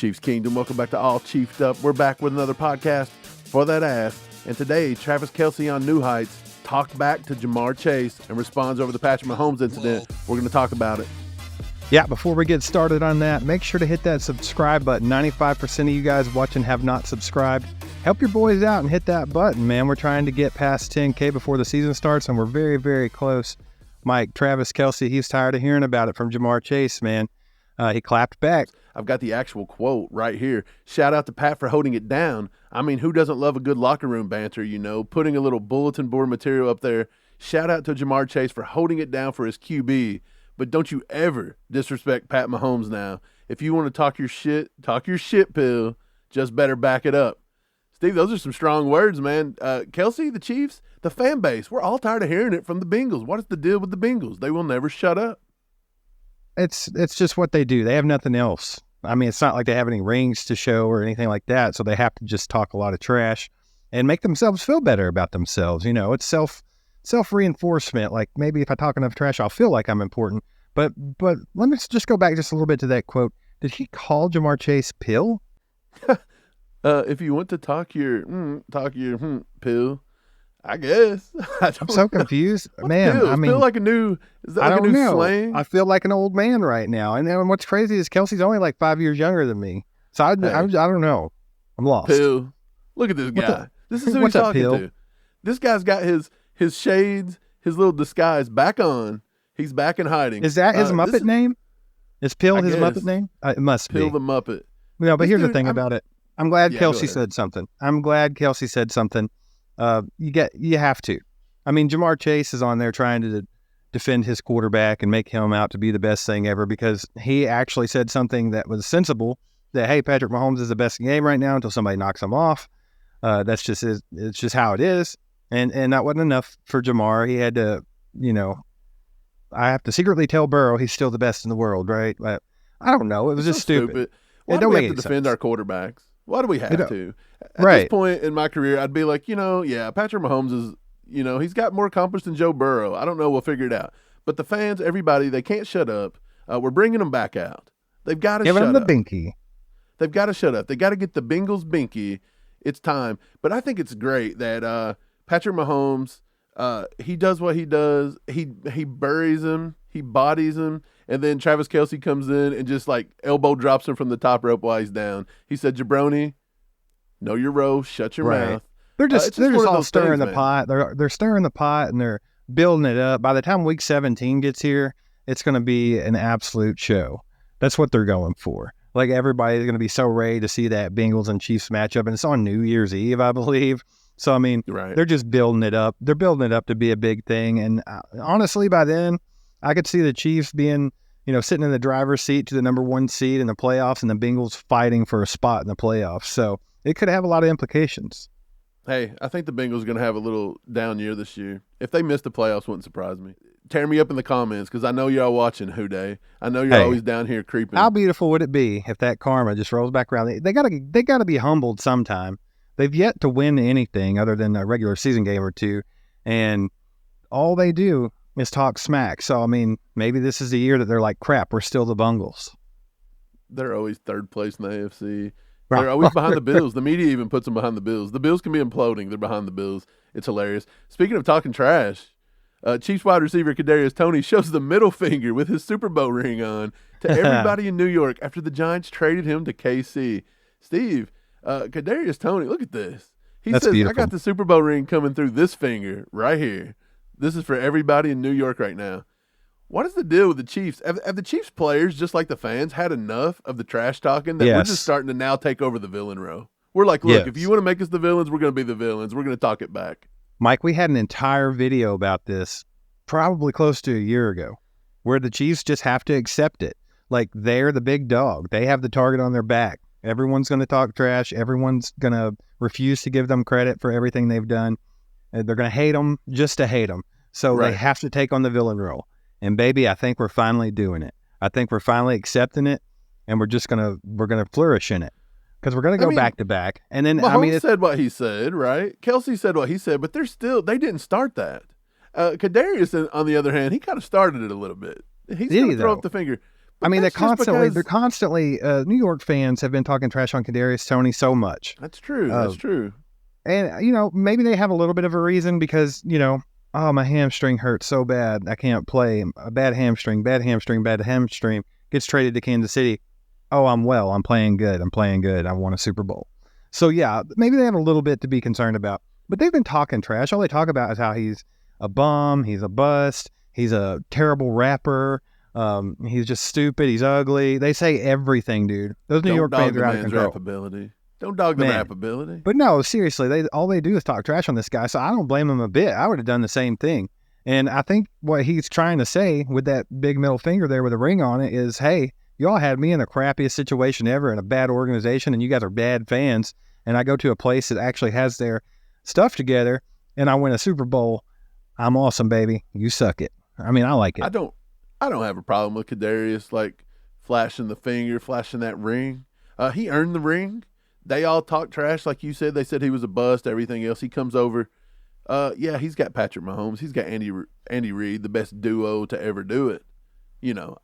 Chiefs Kingdom? Welcome back to All Chiefed Up. We're back with another podcast for that ass. And today, Travis Kelce on New Heights talked back to Ja'Marr Chase and responds over the Patrick Mahomes incident. We're going to talk about it. Yeah, before we get started on that, make sure to hit that subscribe button. 95% of you guys watching have not subscribed. Help your boys out and hit that button, man. We're trying to get past 10K before the season starts, and we're very, very close. Mike, Travis Kelce, he's tired of hearing about it from Ja'Marr Chase, man. He clapped back. I've got the actual quote right here. Shout out to Pat for holding it down. I mean, who doesn't love a good locker room banter, you know, putting a little bulletin board material up there. Shout out to Ja'Marr Chase for holding it down for his QB. But don't you ever disrespect Pat Mahomes now. If you want to talk your shit, Pill. Just better back it up. Steve, those are some strong words, man. Kelce, the Chiefs, the fan base, we're all tired of hearing it from the Bengals. What is the deal with the Bengals? They will never shut up. It's just what they do. They have nothing else. I mean, it's not like they have any rings to show or anything like that, so they have to just talk a lot of trash and make themselves feel better about themselves. You know, it's self-reinforcement. Like, maybe if I talk enough trash, I'll feel like I'm important. But let me just go back just a little bit to that quote. Did he call Ja'Marr Chase Pill? If you want to talk your pill, I guess. I'm so confused, man. Pill? I mean, feel like is that like a new slang? I feel like an old man right now. And then what's crazy is Kelce's only like 5 years younger than me. So I don't know. I'm lost. Pill. Look at this guy. This is who he's talking to. This guy's got his shades, his little disguise back on. He's back in hiding. Is that his Muppet name? Is Pill his Muppet name? It must Pill be. the Muppet. No, but here's the thing about it. I'm glad Kelce said something. You have to. I mean, Ja'Marr Chase is on there trying to defend his quarterback and make him out to be the best thing ever because he actually said something that was sensible, that, hey, Patrick Mahomes is the best in the game right now until somebody knocks him off. It's just how it is. And that wasn't enough for Ja'Marr. He had to, I have to secretly tell Burrow he's still the best in the world, right? But I don't know. It was just stupid. Why do we have to defend our quarterbacks? Why do we have to? At this point in my career, I'd be like, Patrick Mahomes is, he's got more accomplished than Joe Burrow. I don't know. We'll figure it out. But the fans, everybody, they can't shut up. We're bringing them back out. They've got to shut up. Give them the binky. They've got to shut up. They got to get the Bengals binky. It's time. But I think it's great that Patrick Mahomes, he does what he does. He buries him. He bodies him. And then Travis Kelce comes in and just like elbow drops him from the top rope while he's down. He said, Jabroni, know your row, shut your mouth. They're just all stirring the pot. They're stirring the pot and they're building it up. By the time week 17 gets here, it's going to be an absolute show. That's what they're going for. Like, everybody's going to be so ready to see that Bengals and Chiefs matchup, and it's on New Year's Eve, I believe. So, I mean, They're just building it up. They're building it up to be a big thing. And honestly, by then, I could see the Chiefs being, sitting in the driver's seat to the number 1 seed in the playoffs and the Bengals fighting for a spot in the playoffs. So it could have a lot of implications. Hey, I think the Bengals are going to have a little down year this year. If they miss the playoffs, wouldn't surprise me. Tear me up in the comments because I know y'all watching Houday. I know you're always down here creeping. How beautiful would it be if that karma just rolls back around? They gotta be humbled sometime. They've yet to win anything other than a regular season game or two, and all they do is talk smack. So, I mean, maybe this is the year that they're like, crap, we're still the Bengals. They're always third place in the AFC. They're always behind the Bills. The media even puts them behind the Bills. The Bills can be imploding. They're behind the Bills. It's hilarious. Speaking of talking trash, Chiefs wide receiver Kadarius Toney shows the middle finger with his Super Bowl ring on to everybody in New York after the Giants traded him to KC. Steve, Kadarius Toney, look at this. That's says, beautiful. I got the Super Bowl ring coming through this finger right here. This is for everybody in New York right now. What is the deal with the Chiefs? Have the Chiefs players, just like the fans, had enough of the trash talking that we're just starting to now take over the villain row? We're like, look, if you want to make us the villains, we're going to be the villains. We're going to talk it back. Mike, we had an entire video about this probably close to a year ago where the Chiefs just have to accept it. Like, they're the big dog. They have the target on their back. Everyone's going to talk trash. Everyone's going to refuse to give them credit for everything they've done. And they're going to hate them just to hate them. So they have to take on the villain role. And baby, I think we're finally doing it. I think we're finally accepting it, and we're gonna flourish in it because we're gonna go back to back. And then Mahomes said what he said, right? Kelce said what he said, but they didn't start that. Kadarius, on the other hand, he kind of started it a little bit. He's going to throw up the finger. I mean, they're constantly. New York fans have been talking trash on Kadarius Toney so much. That's true. That's true. And maybe they have a little bit of a reason because oh, my hamstring hurts so bad I can't play. A bad hamstring gets traded to Kansas City. Oh, I'm well. I'm playing good. I won a Super Bowl. So yeah, maybe they have a little bit to be concerned about. But they've been talking trash. All they talk about is how he's a bum, he's a bust, he's a terrible rapper. He's just stupid. He's ugly. They say everything, dude. Those New York fans are out of control. Rap ability. Don't dog the rap ability. But no, seriously, all they do is talk trash on this guy. So I don't blame him a bit. I would have done the same thing. And I think what he's trying to say with that big middle finger there with a ring on it is, hey, y'all had me in the crappiest situation ever in a bad organization, and you guys are bad fans. And I go to a place that actually has their stuff together, and I win a Super Bowl. I'm awesome, baby. You suck it. I mean, I like it. I don't have a problem with Kadarius, like, flashing the finger, flashing that ring. He earned the ring. They all talk trash, like you said. They said he was a bust, everything else. He comes over. Yeah, he's got Patrick Mahomes. He's got Andy Reid, the best duo to ever do it.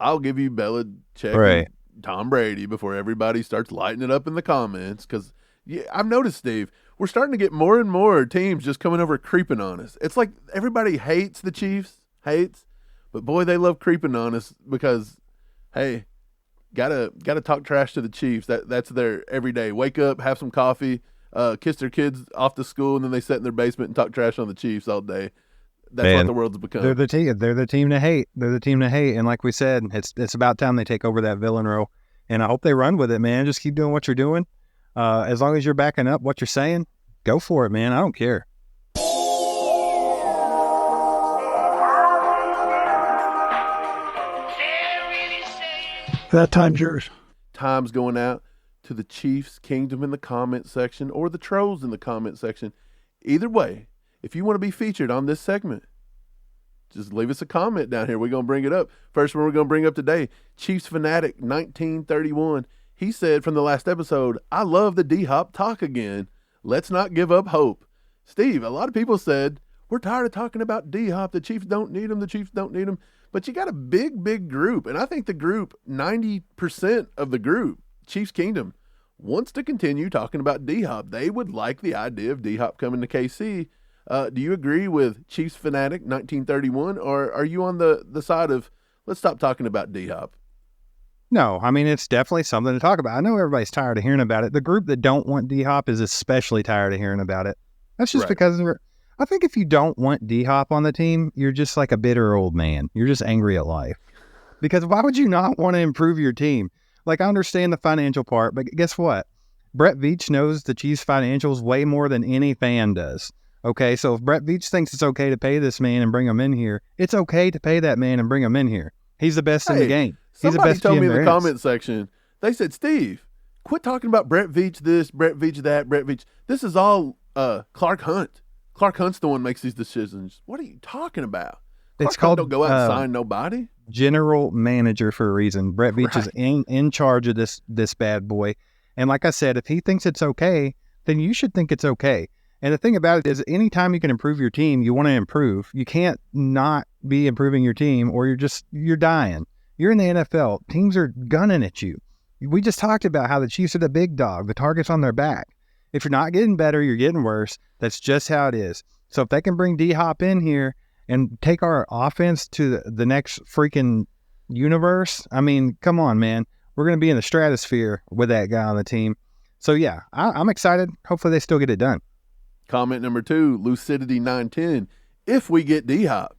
I'll give you Belichick and Tom Brady before everybody starts lighting it up in the comments because I've noticed, Steve, we're starting to get more and more teams just coming over creeping on us. It's like everybody hates the Chiefs, but boy, they love creeping on us because, hey, gotta talk trash to the Chiefs. That's their everyday. Wake up, have some coffee, kiss their kids off to school, and then they sit in their basement and talk trash on the Chiefs all day. That's what the world's become. They're the team to hate. They're the team to hate. And like we said, it's about time they take over that villain role. And I hope they run with it, man. Just keep doing what you're doing. As long as you're backing up what you're saying, go for it, man. I don't care. That time's yours. Time's going out to the Chiefs Kingdom in the comment section or the trolls in the comment section. Either way, if you want to be featured on this segment, just leave us a comment down here. We're going to bring it up. First one we're going to bring up today, Chiefs Fanatic 1931. He said from the last episode, I love the D-Hop talk again. Let's not give up hope. Steve, a lot of people said, we're tired of talking about D-Hop. The Chiefs don't need him. The Chiefs don't need him. But you got a big group. And I think the group, 90% of the group, Chiefs Kingdom, wants to continue talking about D-Hop. They would like the idea of D-Hop coming to KC. Do you agree with Chiefs Fanatic 1931, or are you on the side of let's stop talking about D-Hop? No, I mean, it's definitely something to talk about. I know everybody's tired of hearing about it. The group that don't want D-Hop is especially tired of hearing about it. That's just because I think if you don't want D-Hop on the team, you're just like a bitter old man. You're just angry at life. Because why would you not want to improve your team? Like, I understand the financial part, but guess what? Brett Veach knows the Chiefs financials way more than any fan does. Okay, so if Brett Veach thinks it's okay to pay this man and bring him in here, it's okay to pay that man and bring him in here. He's the best in the game. He's the best. Somebody told me in the comment section, they said, Steve, quit talking about Brett Veach this, Brett Veach that, Brett Veach. This is all Clark Hunt. Clark Hunt's the one who makes these decisions. What are you talking about? Clark Hunt don't go out and sign nobody. General manager for a reason. Brett Veach is in charge of this bad boy. And like I said, if he thinks it's okay, then you should think it's okay. And the thing about it is, anytime you can improve your team, you want to improve. You can't not be improving your team, or you're dying. You're in the NFL. Teams are gunning at you. We just talked about how the Chiefs are the big dog. The target's on their back. If you're not getting better, you're getting worse. That's just how it is. So if they can bring D-Hop in here and take our offense to the next freaking universe, I mean, come on, man. We're going to be in the stratosphere with that guy on the team. So yeah, I'm excited. Hopefully they still get it done. Comment number 2, Lucidity 910. If we get D-Hop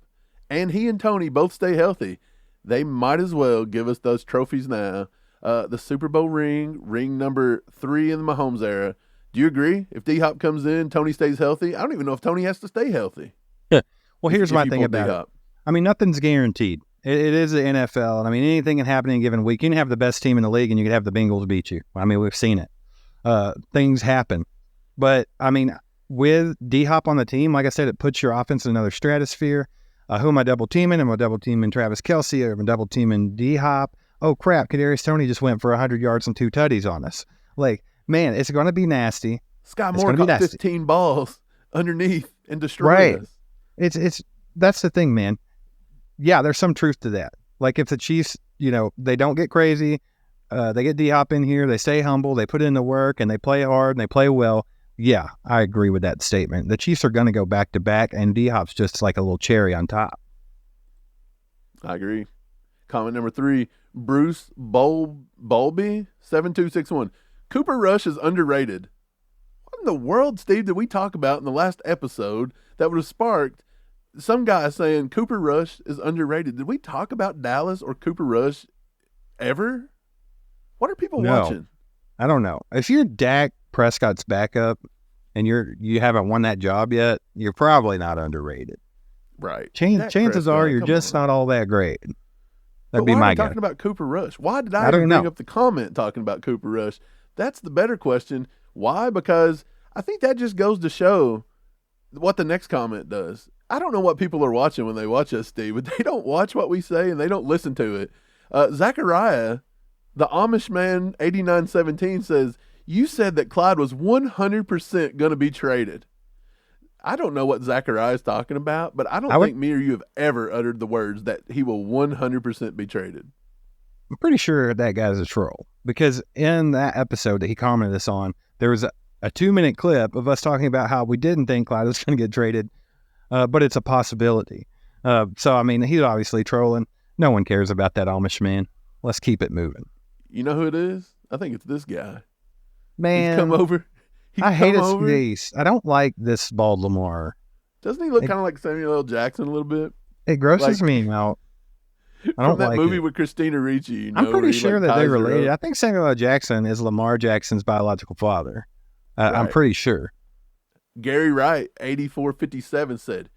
and he and Toney both stay healthy, they might as well give us those trophies now. The Super Bowl ring number 3 in the Mahomes era. Do you agree? If D-Hop comes in, Toney stays healthy? I don't even know if Toney has to stay healthy. Yeah. Well, here's my thing about it. I mean, nothing's guaranteed. It is the NFL. And I mean, anything can happen in a given week. You can have the best team in the league and you can have the Bengals beat you. I mean, we've seen it. Things happen. But, I mean, with D-Hop on the team, like I said, it puts your offense in another stratosphere. Who am I double teaming? Am I double teaming Travis Kelce? Or am I double teaming D-Hop? Oh, crap. Kadarius Toney just went for 100 yards and 2 tutties on us. Like, man, it's going to be nasty. Scott Moore caught 15 balls underneath and destroyed us. That's the thing, man. Yeah, there's some truth to that. Like, if the Chiefs they don't get crazy. They get D-Hop in here. They stay humble. They put in the work, and they play hard, and they play well. Yeah, I agree with that statement. The Chiefs are going to go back-to-back, and D-Hop's just like a little cherry on top. I agree. Comment number 3, Bruce Bulby, 7261. Cooper Rush is underrated. What in the world, Steve, did we talk about in the last episode that would have sparked some guy saying Cooper Rush is underrated? Did we talk about Dallas or Cooper Rush ever? What are people watching? I don't know. If you're Dak Prescott's backup and you haven't won that job yet, you're probably not underrated. Right. Chances are you're just not all that great. That'd be my guess. Talking about Cooper Rush? Why did I bring up the comment talking about Cooper Rush? That's the better question. Why? Because I think that just goes to show what the next comment does. I don't know what people are watching when they watch us, Steve, but they don't watch what we say and they don't listen to it. Zachariah, the Amish man, 8917 says, you said that Clyde was 100% going to be traded. I don't know what Zachariah is talking about, but I don't think me or you have ever uttered the words that he will 100% be traded. I'm pretty sure that guy's a troll, because in that episode that he commented this on, there was a 2-minute clip of us talking about how we didn't think Clyde was going to get traded, but it's a possibility. So, I mean, he's obviously trolling. No one cares about that Amish man. Let's keep it moving. You know who it is? I think it's this guy. Man. He's come over. I hate his face. I don't like this bald Lamar. Doesn't he look kind of like Samuel L. Jackson a little bit? It grosses me out. I don't that like movie it. with Christina Ricci. I'm pretty sure that they're related. I think Samuel L. Jackson is Lamar Jackson's biological father. Right. I'm pretty sure. Gary Wright, 8457 said,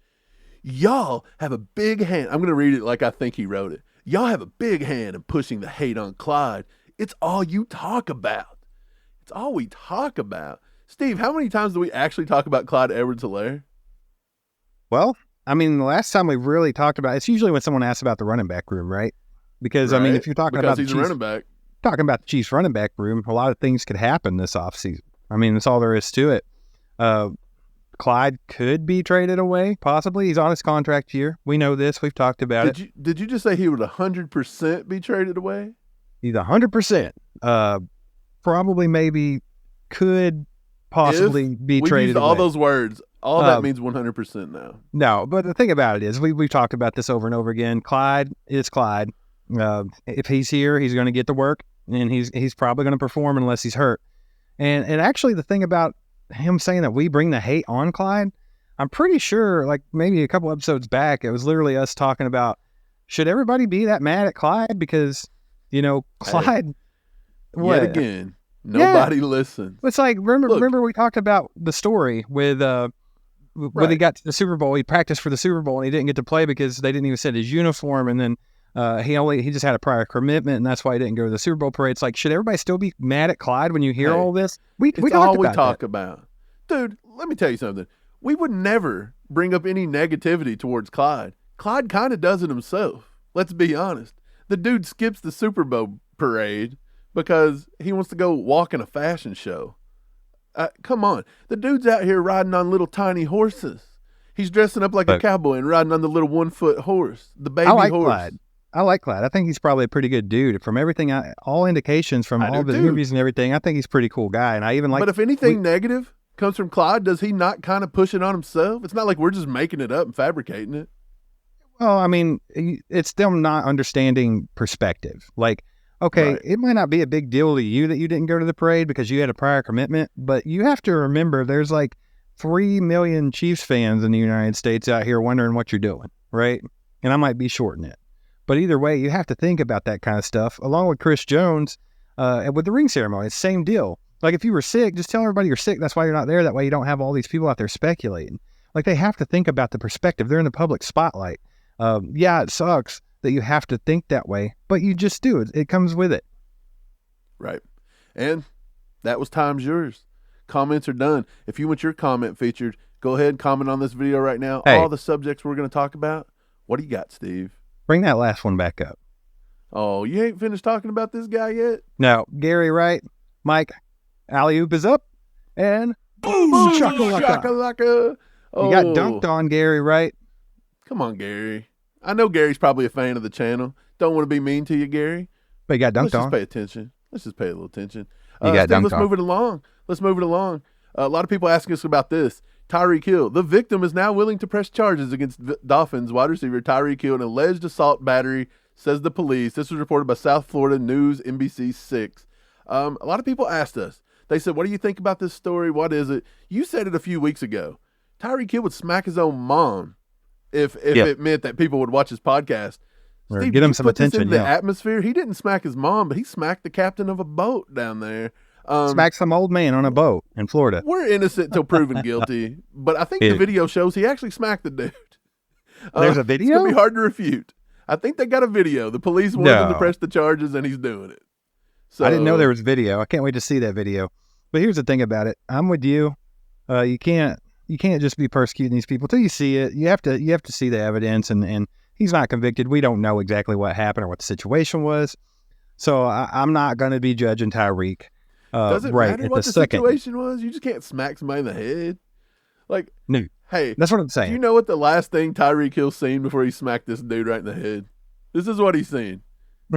y'all have a big hand. I'm going to read it like I think he wrote it. Y'all have a big hand in pushing the hate on Clyde. It's all you talk about. It's all we talk about. Steve, how many times do we actually talk about Clyde Edwards-Helaire? Well, I mean, the last time we really talked about it's usually when someone asks about the running back room, right? Because, right. I mean, if you're talking about the Chiefs, running back. Talking about the Chiefs running back room, a lot of things could happen this offseason. I mean, that's all there is to it. Clyde could be traded away, possibly. He's on his contract year. We know this. We've talked about it. Did you just say he would 100% be traded away? He's 100%. Probably, maybe, could possibly be traded away. All those words. All that means 100% now. No, but the thing about it is, we've talked about this over and over again. Clyde is Clyde. If he's here, he's going to get the work, and he's probably going to perform unless he's hurt. And actually, the thing about him saying that we bring the hate on Clyde, I'm pretty sure, like maybe a couple episodes back, it was literally us talking about, should everybody be that mad at Clyde? Because, Clyde... Yet again, nobody listens. It's like, remember we talked about the story with... when he got to the Super Bowl, he practiced for the Super Bowl and he didn't get to play because they didn't even send his uniform. And then he just had a prior commitment, and that's why he didn't go to the Super Bowl parade. It's like, should everybody still be mad at Clyde when you hear all this? We talk about. Dude, let me tell you something. We would never bring up any negativity towards Clyde. Clyde kind of does it himself. Let's be honest. The dude skips the Super Bowl parade because he wants to go walk in a fashion show. Come on. The dude's out here riding on little tiny horses. He's dressing up like a cowboy and riding on the little 1-foot horse, the baby horse. Clyde. I like Clyde. I think he's probably a pretty good dude. From everything, all indications from all the interviews and everything, I think he's a pretty cool guy. And I even like. But if anything negative comes from Clyde, does he not kind of push it on himself? It's not like we're just making it up and fabricating it. Well, I mean, it's them not understanding perspective. Like, okay, It might not be a big deal to you that you didn't go to the parade because you had a prior commitment, but you have to remember there's like 3 million Chiefs fans in the United States out here wondering what you're doing, right? And I might be shorting it. But either way, you have to think about that kind of stuff, along with Chris Jones with the ring ceremony. It's the same deal. Like, if you were sick, just tell everybody you're sick. That's why you're not there. That way you don't have all these people out there speculating. Like, they have to think about the perspective. They're in the public spotlight. It sucks that you have to think that way, but you just do it. It comes with it. Right. And that was time's yours. Comments are done. If you want your comment featured, go ahead and comment on this video right now. Hey. All the subjects we're going to talk about. What do you got, Steve? Bring that last one back up. Oh, you ain't finished talking about this guy yet? No. Gary Wright, Mike, alley-oop is up, and boom, shakalaka. Oh. You got dunked on, Gary Wright. Come on, Gary. I know Gary's probably a fan of the channel. Don't want to be mean to you, Gary. But you got dunked on. Let's just pay attention. Let's just pay a little attention. Let's move it along. A lot of people asking us about this. Tyreek Hill. The victim is now willing to press charges against Dolphins wide receiver Tyreek Hill, an alleged assault battery, says the police. This was reported by South Florida News, NBC 6. A lot of people asked us. They said, what do you think about this story? What is it? You said it a few weeks ago. Tyreek Hill would smack his own mom if it meant that people would watch his podcast. Or Steve, get him some attention. In the atmosphere, he didn't smack his mom, but he smacked the captain of a boat down there. Smacked some old man on a boat in Florida. We're innocent till proven guilty, but I think the video shows he actually smacked the dude. There's a video? It's going to be hard to refute. I think they got a video. The police wanted him to press the charges, and he's doing it. So, I didn't know there was video. I can't wait to see that video. But here's the thing about it. I'm with you. You can't just be persecuting these people till you see it. You have to see the evidence, and he's not convicted. We don't know exactly what happened or what the situation was. So I'm not going to be judging Tyreek. Does it matter what the situation was? You just can't smack somebody in the head. Like, no. Hey, that's what I'm saying. Do you know what the last thing Tyreek Hill seen before he smacked this dude right in the head? This is what he's seen.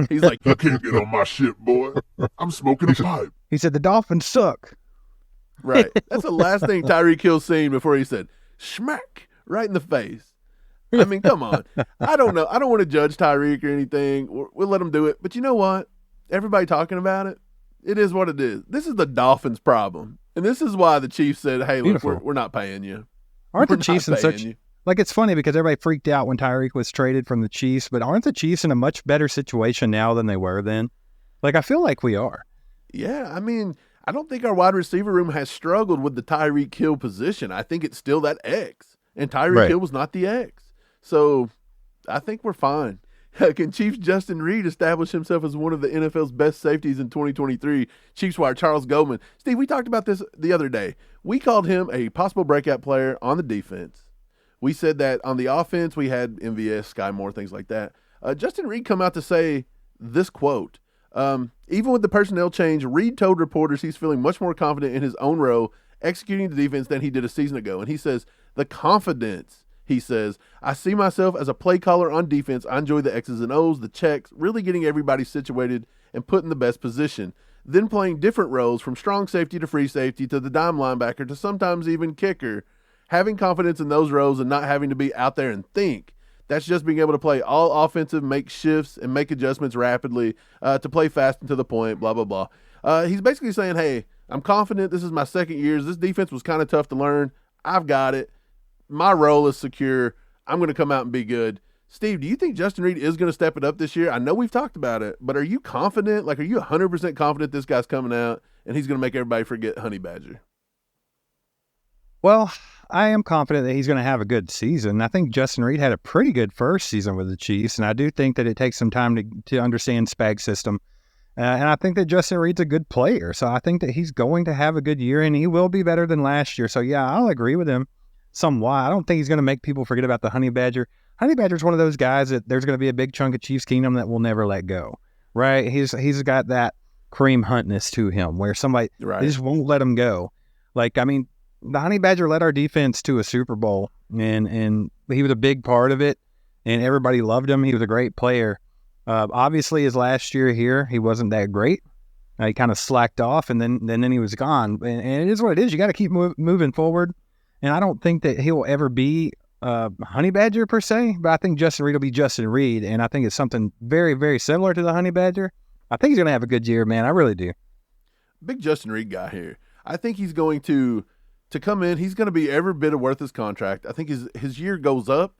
He's like, I can't get on my shit, boy. I'm smoking a pipe. He said, the Dolphins suck. Right. That's the last thing Tyreek Hill seen before he said, smack, right in the face. I mean, come on. I don't know. I don't want to judge Tyreek or anything. We'll let him do it. But you know what? Everybody talking about it, it is what it is. This is the Dolphins' problem. And this is why the Chiefs said, hey, look, we're not paying you. Aren't the Chiefs in such – like, it's funny because everybody freaked out when Tyreek was traded from the Chiefs, but aren't the Chiefs in a much better situation now than they were then? Like, I feel like we are. Yeah, I mean, I don't think our wide receiver room has struggled with the Tyreek Hill position. I think it's still that X, and Tyreek Hill was not the X. So I think we're fine. Can Chiefs Justin Reid establish himself as one of the NFL's best safeties in 2023? Chiefs wire Charles Goldman. Steve, we talked about this the other day. We called him a possible breakout player on the defense. We said that on the offense we had MVS, Sky Moore, things like that. Justin Reid come out to say this quote. Even with the personnel change, Reid told reporters he's feeling much more confident in his own role executing the defense than he did a season ago. And he says, the confidence, he says, I see myself as a play caller on defense. I enjoy the X's and O's, the checks, really getting everybody situated and put in the best position. Then playing different roles from strong safety to free safety to the dime linebacker to sometimes even kicker. Having confidence in those roles and not having to be out there and think. That's just being able to play all offensive, make shifts, and make adjustments rapidly to play fast and to the point, blah, blah, blah. He's basically saying, hey, I'm confident. This is my second year. This defense was kind of tough to learn. I've got it. My role is secure. I'm going to come out and be good. Steve, do you think Justin Reid is going to step it up this year? I know we've talked about it, but are you confident? Like, are you 100% confident this guy's coming out and he's going to make everybody forget Honey Badger? Well, I am confident that he's going to have a good season. I think Justin Reid had a pretty good first season with the Chiefs, and I do think that it takes some time to understand Spag's system. And I think that Justin Reid's a good player, so I think that he's going to have a good year, and he will be better than last year. So, yeah, I'll agree with him somewhat. I don't think he's going to make people forget about the Honey Badger. Honey Badger's one of those guys that there's going to be a big chunk of Chiefs Kingdom that will never let go, right? He's got that cream huntness to him where somebody they just won't let him go. Like, I mean, the Honey Badger led our defense to a Super Bowl, and he was a big part of it, and everybody loved him. He was a great player. Obviously, his last year here, he wasn't that great. He kind of slacked off, and then he was gone. And it is what it is. You got to keep moving forward. And I don't think that he'll ever be Honey Badger per se, but I think Justin Reid will be Justin Reid, and I think it's something very, very similar to the Honey Badger. I think he's going to have a good year, man. I really do. Big Justin Reid guy here. I think he's going to come in. He's going to be every bit of worth his contract. I think his year goes up.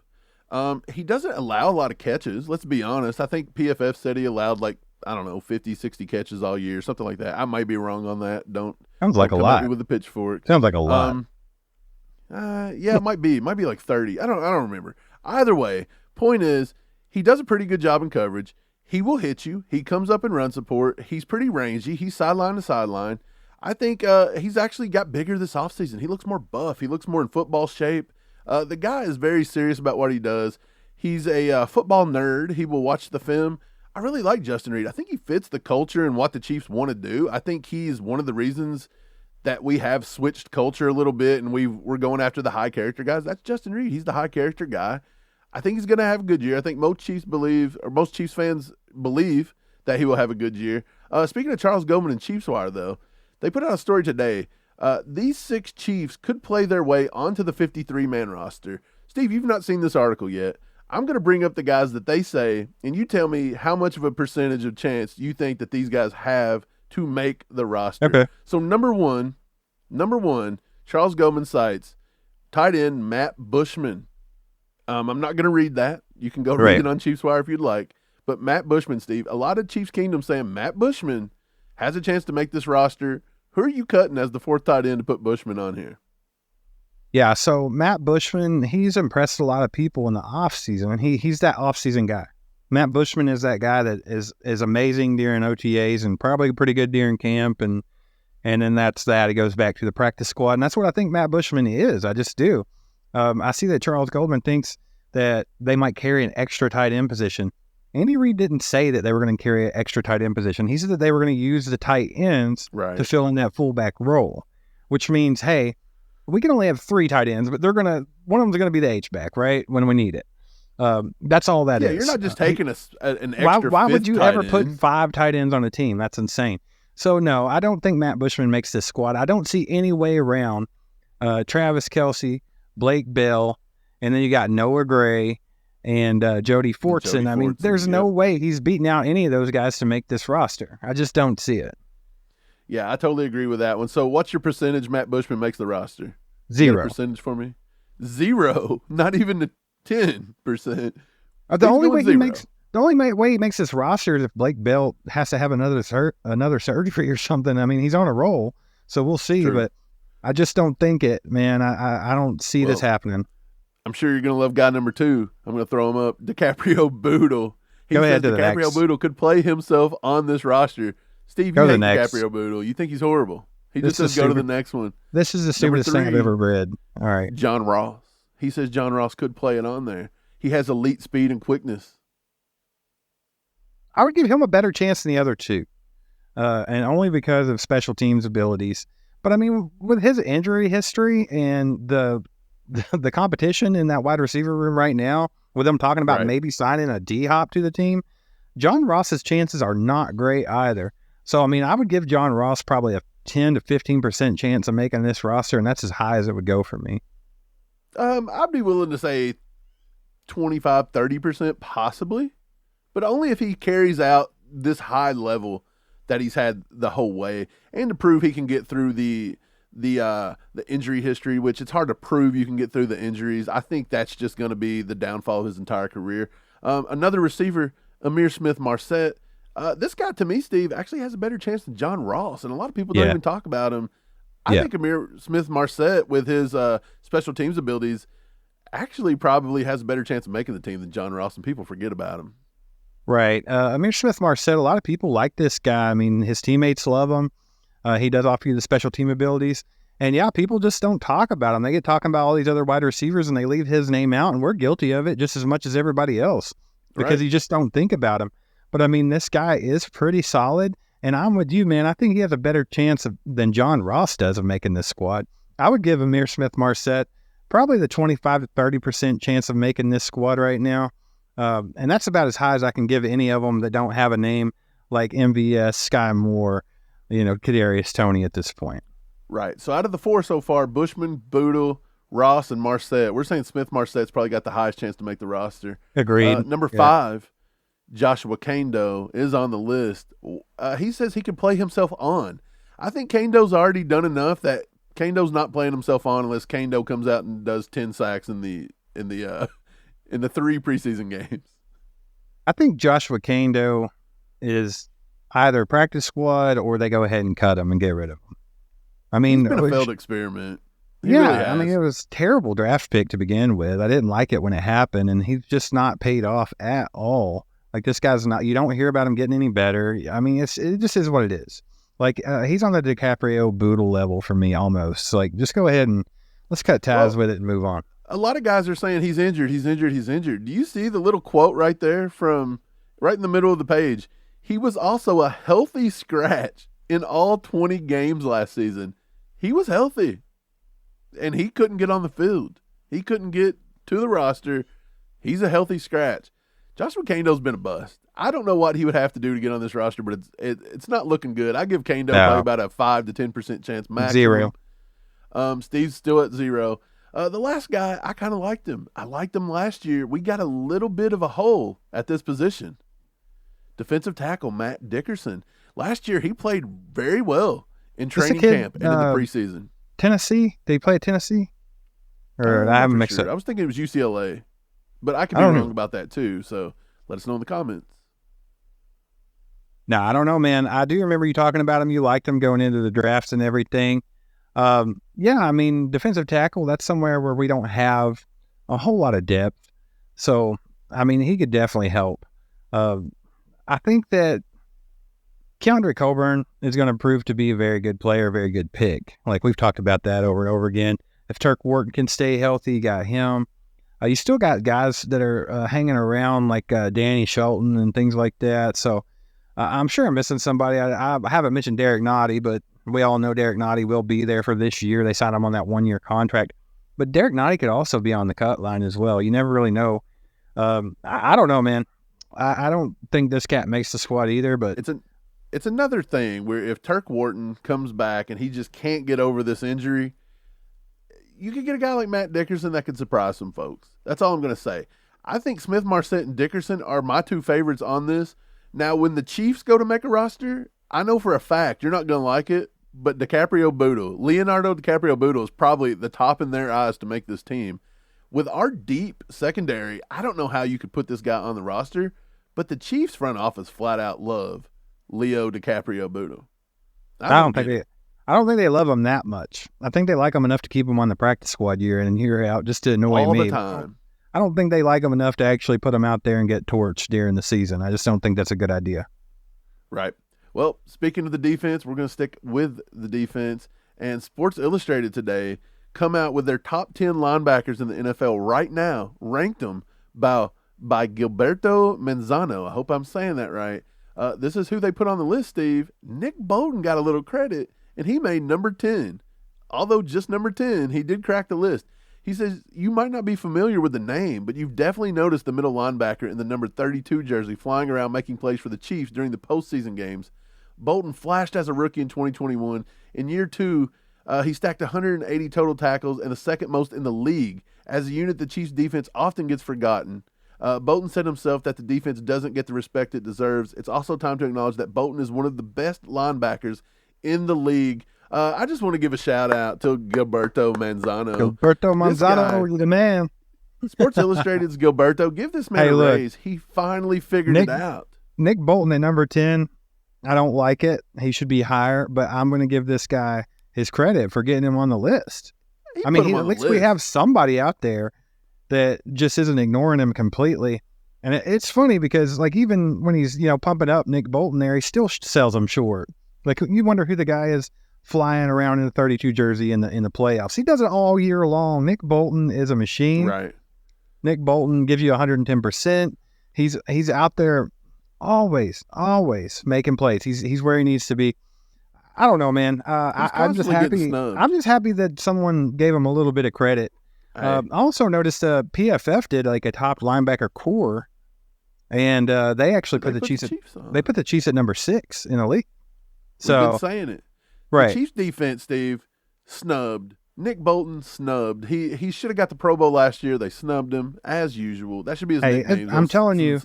He doesn't allow a lot of catches. Let's be honest. I think PFF said he allowed 50, 60 catches all year, something like that. I might be wrong on that. Sounds like a lot. At me with the pitchfork. Sounds like a lot. Yeah, it might be like 30. I don't remember. Either way, point is he does a pretty good job in coverage. He will hit you. He comes up in run support. He's pretty rangy. He's sideline to sideline. I think he's actually got bigger this offseason. He looks more buff. He looks more in football shape. The guy is very serious about what he does. He's a football nerd. He will watch the film. I really like Justin Reid. I think he fits the culture and what the Chiefs want to do. I think he's one of the reasons that we have switched culture a little bit and we're going after the high character guys. That's Justin Reid. He's the high character guy. I think he's going to have a good year. I think most Chiefs fans believe that he will have a good year. Speaking of Charles Goldman and Chiefs Wire, though, they put out a story today. These 6 Chiefs could play their way onto the 53-man roster. Steve, you've not seen this article yet. I'm going to bring up the guys that they say, and you tell me how much of a percentage of chance you think that these guys have to make the roster. Okay. So number one, Charles Goldman cites tight end Matt Bushman. I'm not going to read that. You can go read it on Chiefs Wire if you'd like. But Matt Bushman, Steve, a lot of Chiefs Kingdom saying Matt Bushman has a chance to make this roster. Who are you cutting as the 4th tight end to put Bushman on here? Yeah, so Matt Bushman, he's impressed a lot of people in the offseason, and he's that offseason guy. Matt Bushman is that guy that is amazing during OTAs and probably pretty good during camp, and then that's that. He goes back to the practice squad, and that's what I think Matt Bushman is. I just do. I see that Charles Goldman thinks that they might carry an extra tight end position. Andy Reid didn't say that they were going to carry an extra tight end position. He said that they were going to use the tight ends to fill in that fullback role, which means, hey, we can only have 3 tight ends, but one of them is going to be the H-back, right, when we need it. That's all that is. Yeah, you're not just taking an extra Why would you ever put end? 5 tight ends on a team? That's insane. So, no, I don't think Matt Bushman makes this squad. I don't see any way around Travis Kelce, Blake Bell, and then you got Noah Gray and Jody Fortson. I mean, there's no way he's beating out any of those guys to make this roster. I just don't see it. Yeah, I totally agree with that one. So what's your percentage Matt Bushman makes the roster? 0. Percentage for me? 0. Not even the 10%. The only way he makes this roster is if Blake Bell has to have another surgery or something. I mean, he's on a roll, so we'll see. True. But I just don't think it, man. I don't see this happening. I'm sure you're going to love guy number 2. I'm going to throw him up. DiCaprio Boodle. Go ahead to DiCaprio Boodle could play himself on this roster. Steve, you hate DiCaprio Boodle. You think he's horrible. He just says go to the next one. This is the stupidest thing I've ever read. All right. John Ross. He says John Ross could play it on there. He has elite speed and quickness. I would give him a better chance than the other 2, and only because of special teams abilities. But, I mean, with his injury history and the competition in that wide receiver room right now, with them talking about maybe signing a D-Hop to the team, John Ross's chances are not great either. So, I mean, I would give John Ross probably a 10 to 15% chance of making this roster, and that's as high as it would go for me. I'd be willing to say 25, 30% possibly, but only if he carries out this high level that he's had the whole way, and to prove he can get through the injury history, which it's hard to prove you can get through the injuries. I think that's just going to be the downfall of his entire career. Another receiver, Amir Smith-Marset. This guy, to me, Steve, actually has a better chance than John Ross, and a lot of people don't even talk about him. I think Amir Smith-Marset, with his special teams abilities, actually probably has a better chance of making the team than John Ross, and people forget about him. Right. Amir Smith-Marset, a lot of people like this guy. I mean, his teammates love him. He does offer you the special team abilities. And, people just don't talk about him. They get talking about all these other wide receivers, and they leave his name out, and we're guilty of it just as much as everybody else because you just don't think about him. But, I mean, this guy is pretty solid, and I'm with you, man. I think he has a better chance than John Ross does of making this squad. I would give Amir Smith-Marset probably the 25 to 30% chance of making this squad right now. And that's about as high as I can give any of them that don't have a name like MVS, Sky Moore, Kadarius Toney at this point. Right. So out of the 4 so far, Bushman, Boodle, Ross, and Marset, we're saying Smith-Marset's probably got the highest chance to make the roster. Agreed. Number 5, Joshua Kando is on the list. He says he can play himself on. I think Kando's already done enough that Kando's not playing himself on unless Kando comes out and does 10 sacks in the 3 preseason games. I think Joshua Kando is either practice squad or they go ahead and cut him and get rid of him. I mean, it's been a failed experiment. Really I mean, it was a terrible draft pick to begin with. I didn't like it when it happened, and he's just not paid off at all. Like, this guy's not, you don't hear about him getting any better. I mean, it just is what it is. Like, he's on the DiCaprio Boodle level for me almost. Like, just go ahead and let's cut ties with it and move on. A lot of guys are saying he's injured. Do you see the little quote right there from right in the middle of the page? He was also a healthy scratch in all 20 games last season. He was healthy, and he couldn't get on the field. He couldn't get to the roster He's a healthy scratch. Josh McCaindo's been a bust. I don't know what he would have to do to get on this roster, but it's not looking good. I give Kando probably about a 5 to 10% chance maximum. 0. Steve's still at 0. The last guy, I kind of liked him. I liked him last year. We got a little bit of a hole at this position. Defensive tackle Matt Dickerson. Last year, he played very well in training camp and in the preseason. Tennessee? Did he play at Tennessee? Or I haven't mixed up. I was thinking it was UCLA, but I could be wrong about that too. So let us know in the comments. No, I don't know, man. I do remember you talking about him. You liked him going into the drafts and everything. Yeah, I mean, defensive tackle, that's somewhere where we don't have a whole lot of depth. So, I mean, he could definitely help. I think that Keandre Coburn is going to prove to be a very good player, a very good pick. Like, we've talked about that over and over again. If Turk Wharton can stay healthy, you got him. You still got guys that are hanging around like Danny Shelton and things like that. So, I'm sure I'm missing somebody. I haven't mentioned Derek Nottie, but we all know Derek Nottie will be there for this year. They signed him on that 1-year contract. But Derek Nottie could also be on the cut line as well. You never really know. I don't know, man. I don't think this cat makes the squad either, but it's another thing where if Turk Wharton comes back and he just can't get over this injury, you could get a guy like Matt Dickerson that could surprise some folks. That's all I'm going to say. I think Smith, Marset, and Dickerson are my 2 favorites on this. Now, when the Chiefs go to make a roster, I know for a fact you're not going to like it, but Leonardo DiCaprio Boodle is probably the top in their eyes to make this team. With our deep secondary, I don't know how you could put this guy on the roster, but the Chiefs front office flat out love Leo DiCaprio Boodle. I don't think they love him that much. I think they like him enough to keep him on the practice squad year in and year out just to annoy me. All the time. I don't think they like him enough to actually put him out there and get torched during the season. I just don't think that's a good idea. Right. Well, speaking of the defense, we're going to stick with the defense. And Sports Illustrated today come out with their top 10 linebackers in the NFL right now, ranked them by Gilberto Manzano. I hope I'm saying that right. This is who they put on the list, Steve. Nick Bolton got a little credit, and he made number 10. Although just number 10, he did crack the list. He says, you might not be familiar with the name, but you've definitely noticed the middle linebacker in the number 32 jersey flying around making plays for the Chiefs during the postseason games. Bolton flashed as a rookie in 2021. In year 2, he stacked 180 total tackles and the second most in the league. As a unit, the Chiefs' defense often gets forgotten. Bolton said himself that the defense doesn't get the respect it deserves. It's also time to acknowledge that Bolton is one of the best linebackers in the league. I just want to give a shout out to Gilberto Manzano. Gilberto Manzano, you're the man. Sports Illustrated's Gilberto. Give this man a raise. He finally figured it out. Nick Bolton at number 10, I don't like it. He should be higher, but I'm going to give this guy his credit for getting him on the list. At least we have somebody out there that just isn't ignoring him completely. And it's funny because, like, even when he's, pumping up Nick Bolton there, he still sells him short. Like, you wonder who the guy is flying around in the 32 jersey in the playoffs. He does it all year long. Nick Bolton is a machine. Right. Nick Bolton gives you 110%. He's out there always making plays. He's where he needs to be. I don't know, man. I'm just happy. I'm just happy that someone gave him a little bit of credit. I also noticed PFF did like a top linebacker core, and they actually put the Chiefs they put the Chiefs at number 6 in the league. So we've been saying it. Right. The Chiefs defense, Steve, snubbed. Nick Bolton snubbed. He should have got the Pro Bowl last year. They snubbed him as usual. That should be his nickname. I'm telling you,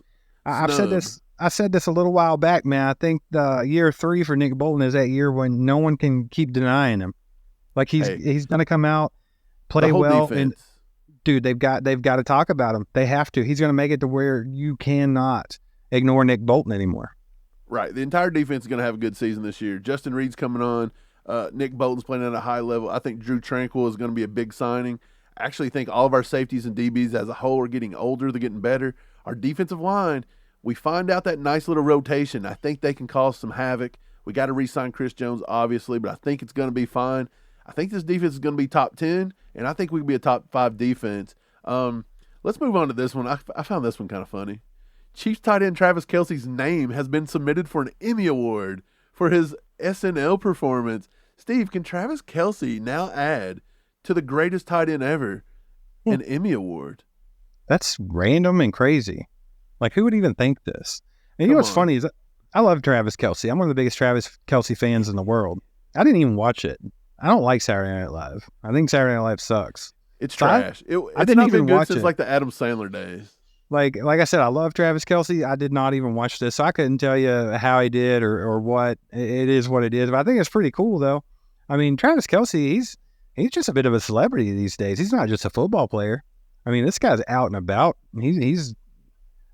I've said this. I said this a little while back, man. I think the year 3 for Nick Bolton is that year when no one can keep denying him. Like he's going to come out, play well, defense. And dude, they've got to talk about him. They have to. He's going to make it to where you cannot ignore Nick Bolton anymore. Right. The entire defense is going to have a good season this year. Justin Reid's coming on. Nick Bolton's playing at a high level. I think Drew Tranquill is going to be a big signing. I actually think all of our safeties and DBs as a whole are getting older. They're getting better. Our defensive line, we find out that nice little rotation. I think they can cause some havoc. We got to re-sign Chris Jones, obviously, but I think it's going to be fine. I think this defense is going to be top 10, and I think we can be a top 5 defense. Let's move on to this one. I found this one kind of funny. Chiefs tight end Travis Kelce's name has been submitted for an Emmy Award for his SNL performance. Steve, can Travis Kelce now add to the greatest tight end ever an Emmy Award? That's random and crazy. Like, who would even think this? And you know what's funny is I love Travis Kelce. I'm one of the biggest Travis Kelce fans in the world. I didn't even watch it. I don't like Saturday Night Live. I think Saturday Night Live sucks. It's trash. I didn't even watch it since like the Adam Sandler days. Like I said, I love Travis Kelce. I did not even watch this, so I couldn't tell you how he did or what. It is what it is. But I think it's pretty cool, though. I mean, Travis Kelce, he's just a bit of a celebrity these days. He's not just a football player. I mean, this guy's out and about. He's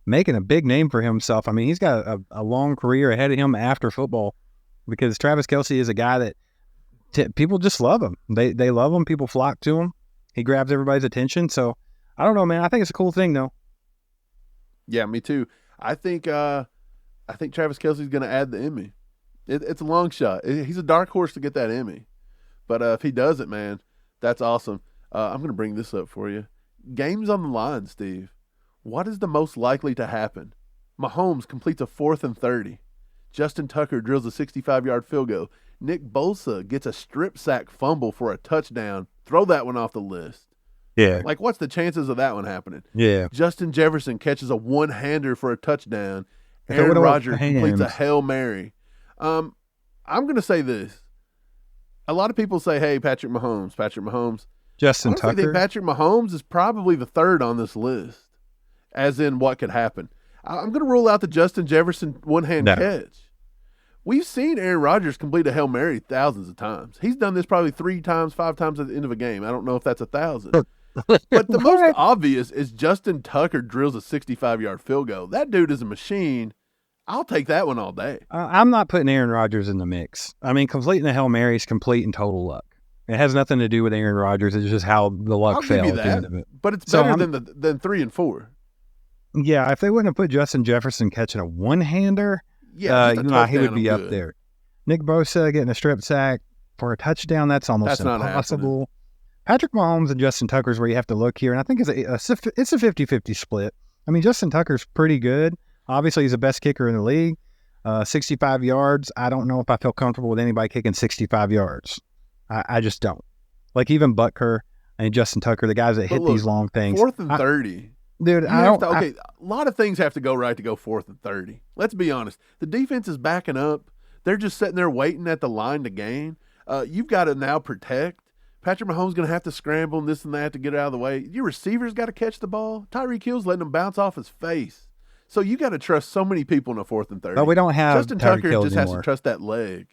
making a big name for himself. I mean, he's got a long career ahead of him after football because Travis Kelce is a guy that people just love him. They love him. People flock to him. He grabs everybody's attention. So, I don't know, man. I think it's a cool thing, though. Yeah, me too. I think Travis Kelce's going to add the Emmy. It's a long shot. He's a dark horse to get that Emmy. But if he does it, man, that's awesome. I'm going to bring this up for you. Games on the line, Steve. What is the most likely to happen? Mahomes completes a 4th and 30. Justin Tucker drills a 65-yard field goal. Nick Bosa gets a strip sack fumble for a touchdown. Throw that one off the list. Yeah. Like, what's the chances of that one happening? Yeah. Justin Jefferson catches a one-hander for a touchdown. Aaron Rodgers completes a Hail Mary. I'm going to say this. A lot of people say, hey, Patrick Mahomes. Justin Tucker. I think Patrick Mahomes is probably the third on this list, as in what could happen. I'm going to rule out the Justin Jefferson one-hand catch. We've seen Aaron Rodgers complete a Hail Mary thousands of times. He's done this probably 3 times, 5 times at the end of a game. I don't know if that's 1,000. But the most obvious is Justin Tucker drills a 65-yard field goal. That dude is a machine. I'll take that one all day. I'm not putting Aaron Rodgers in the mix. I mean, completing the Hail Mary is complete and total luck. It has nothing to do with Aaron Rodgers. It's just how the luck fell at the end of it. But it's better than 3 and 4. Yeah, if they wouldn't have put Justin Jefferson catching a one-hander, he would be up there. Nick Bosa getting a strip sack for a touchdown, that's almost impossible. Patrick Mahomes and Justin Tucker's where you have to look here, and I think it's a 50-50 split. I mean, Justin Tucker's pretty good. Obviously, he's the best kicker in the league. 65 yards, I don't know if I feel comfortable with anybody kicking 65 yards. I just don't. Like, even Butker and Justin Tucker, the guys that hit these long things. 4th and 30. Dude, a lot of things have to go right to go 4th and 30. Let's be honest. The defense is backing up. They're just sitting there waiting at the line to gain. You've got to now protect. Patrick Mahomes going to have to scramble and this and that to get it out of the way. Your receivers got to catch the ball. Tyreek Hill's letting them bounce off his face. So you got to trust so many people in a 4th and 30. But we don't have Justin Tucker just has to trust that leg.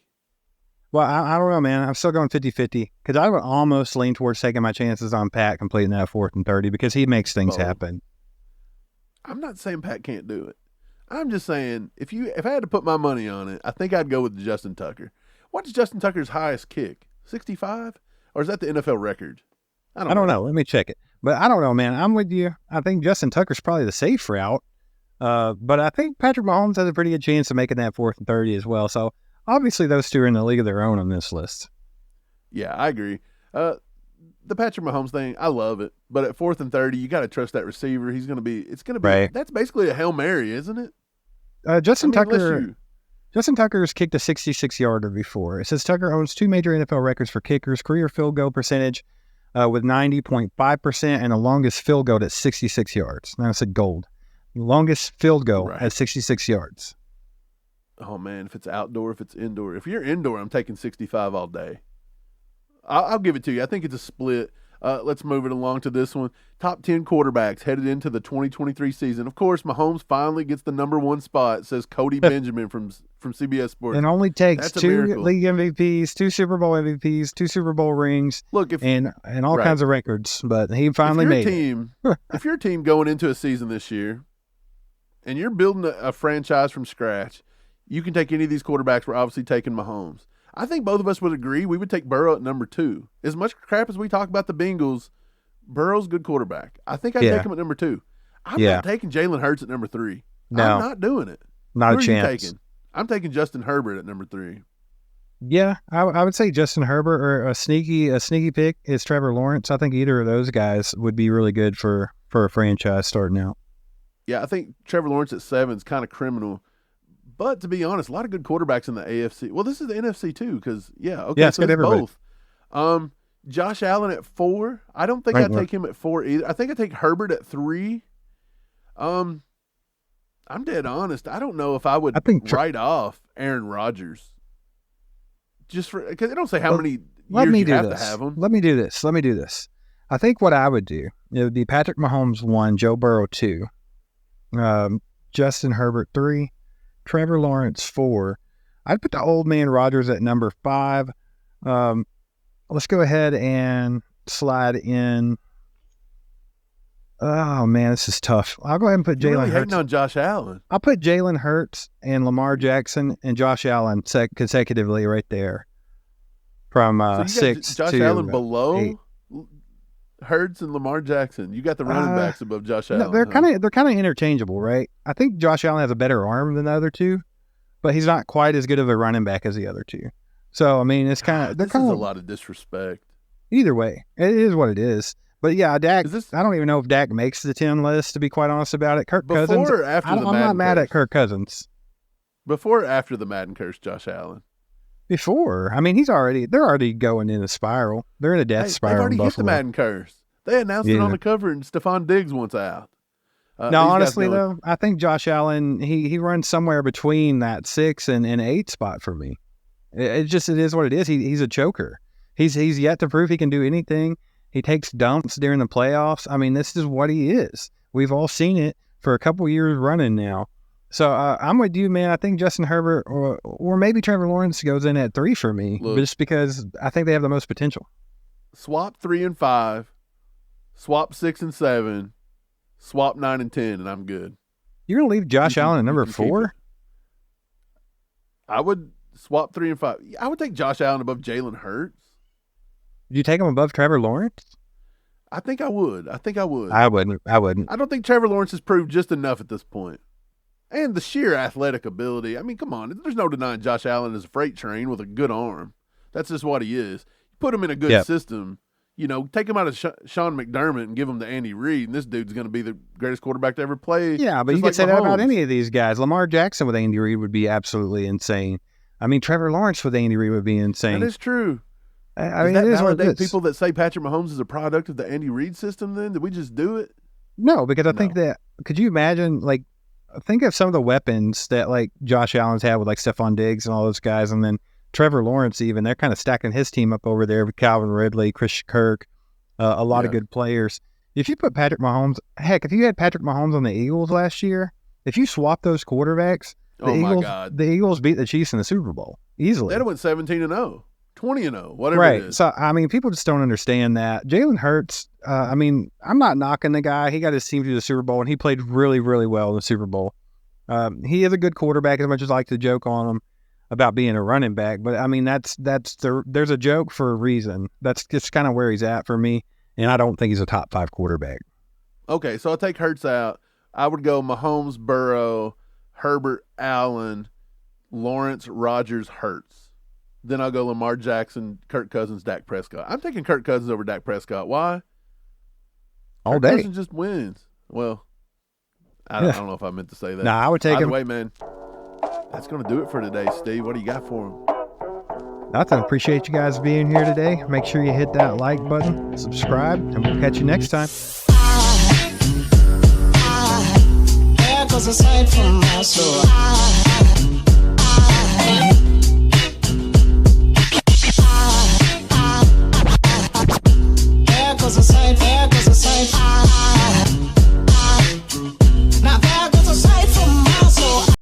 Well, I don't know, man. I'm still going 50-50 because I would almost lean towards taking my chances on Pat completing that 4th and 30 because he makes things happen. I'm not saying Pat can't do it. I'm just saying if I had to put my money on it, I think I'd go with Justin Tucker. What's Justin Tucker's highest kick? 65? Or is that the NFL record? I don't know. Let me check it. But I don't know, man. I'm with you. I think Justin Tucker's probably the safe route. But I think Patrick Mahomes has a pretty good chance of making that 4th and 30 as well. So obviously those two are in the league of their own on this list. Yeah, I agree. The Patrick Mahomes thing, I love it. But at 4th and 30, you got to trust that receiver. It's going to be, right. That's basically a Hail Mary, isn't it? Justin Tucker's kicked a 66-yarder before. It says Tucker owns 2 major NFL records for kickers, career field goal percentage with 90.5% and the longest field goal at 66 yards. Now I said gold. The longest field goal at 66 yards. Oh, man, if it's outdoor, if it's indoor. If you're indoor, I'm taking 65 all day. I'll give it to you. I think it's a split. Let's move it along to this one. Top 10 quarterbacks headed into the 2023 season. Of course, Mahomes finally gets the number 1 spot, says Cody Benjamin from CBS Sports. It only takes 2 league MVPs, 2 Super Bowl MVPs, 2 Super Bowl rings, and all kinds of records. But he finally made it. If you're a team going into a season this year and you're building a franchise from scratch, you can take any of these quarterbacks. We're obviously taking Mahomes. I think both of us would agree we would take Burrow at number 2. As much crap as we talk about the Bengals, Burrow's a good quarterback. I think I'd take him at number 2. I'm not taking Jalen Hurts at number 3. No. I'm not doing it. Not a chance. You taking? I'm taking Justin Herbert at number 3. Yeah, I would say Justin Herbert, or a sneaky pick is Trevor Lawrence. I think either of those guys would be really good for a franchise starting out. Yeah, I think Trevor Lawrence at 7 is kind of criminal. But to be honest, a lot of good quarterbacks in the AFC. Well, this is the NFC too, because so it's both. Josh Allen at 4. I don't think I'd take him at 4 either. I think I'd take Herbert at 3 I'm dead honest. I don't know if I would write off Aaron Rodgers. Just because they don't say how many years you have to have him. Let me do this. I think what I would do, it would be Patrick Mahomes 1, Joe Burrow 2, Justin Herbert 3, Trevor Lawrence 4. I'd put the old man Rodgers at number 5. Let's go ahead and slide in. Oh, man, this is tough. I'll go ahead and put Jalen Hurts. Hating on Josh Allen. I'll put Jalen Hurts and Lamar Jackson and Josh Allen consecutively right there from 6 Josh to Allen below 8. Hurts and Lamar Jackson. You got the running backs above Josh Allen. They're kind of interchangeable, right? I think Josh Allen has a better arm than the other two, but he's not quite as good of a running back as the other two. So I mean, it's kind of this is a lot of disrespect. Either way, it is what it is. But yeah, Dak. I don't even know if Dak makes the 10 list. To be quite honest about it, Kirk Cousins. Or after I'm not mad at Kirk Cousins. Before or after the Madden curse, Josh Allen. Before, I mean, they're already going in a spiral. They're in a death spiral. They've already hit the Madden curse. They announced it on the cover, and Stephon Diggs wants out. No, honestly though, I think Josh Allen he runs somewhere between that 6 and 8 spot for me. It is what it is. He's a choker. He's yet to prove he can do anything. He takes dumps during the playoffs. I mean, this is what he is. We've all seen it for a couple years running now. So I'm with you, man. I think Justin Herbert or maybe Trevor Lawrence goes in at 3 for me, just because I think they have the most potential. Swap 3 and 5, swap 6 and 7, swap 9 and 10, and I'm good. You're gonna leave Josh Allen at number 4? I would swap 3 and 5. I would take Josh Allen above Jalen Hurts. You take him above Trevor Lawrence? I think I would. I wouldn't. I don't think Trevor Lawrence has proved just enough at this point. And the sheer athletic ability. I mean, come on. There's no denying Josh Allen is a freight train with a good arm. That's just what he is. You put him in a good system, take him out of Sean McDermott and give him to Andy Reid, and this dude's going to be the greatest quarterback to ever play. Yeah, but you could say that about any of these guys. Lamar Jackson with Andy Reid would be absolutely insane. I mean, Trevor Lawrence with Andy Reid would be insane. That is true. I mean, that validate people that say Patrick Mahomes is a product of the Andy Reid system then? Did we just do it? No, because I think that, could you imagine, think of some of the weapons that, Josh Allen's had with, Stephon Diggs and all those guys, and then Trevor Lawrence even. They're kind of stacking his team up over there with Calvin Ridley, Christian Kirk, a lot of good players. If you put Patrick Mahomes, if you had Patrick Mahomes on the Eagles last year, if you swap those quarterbacks, the Eagles beat the Chiefs in the Super Bowl easily. They'd have went 17-0. 20-0, whatever it is. So, I mean, people just don't understand that. Jalen Hurts, I'm not knocking the guy. He got his team to the Super Bowl, and he played really, really well in the Super Bowl. He is a good quarterback, as much as I like to joke on him about being a running back. But, I mean, there's a joke for a reason. That's just kind of where he's at for me, and I don't think he's a top 5 quarterback. Okay, so I'll take Hurts out. I would go Mahomes, Burrow, Herbert, Allen, Lawrence, Rodgers, Hurts. Then I'll go Lamar Jackson, Kirk Cousins, Dak Prescott. I'm taking Kirk Cousins over Dak Prescott. Why? All day. Kirk Cousins just wins. Well, I don't know if I meant to say that. No, I would take him. Either way, man, that's going to do it for today, Steve. What do you got for him? Nothing. Appreciate you guys being here today. Make sure you hit that like button, subscribe, and we'll catch you next time. Aside from my soul.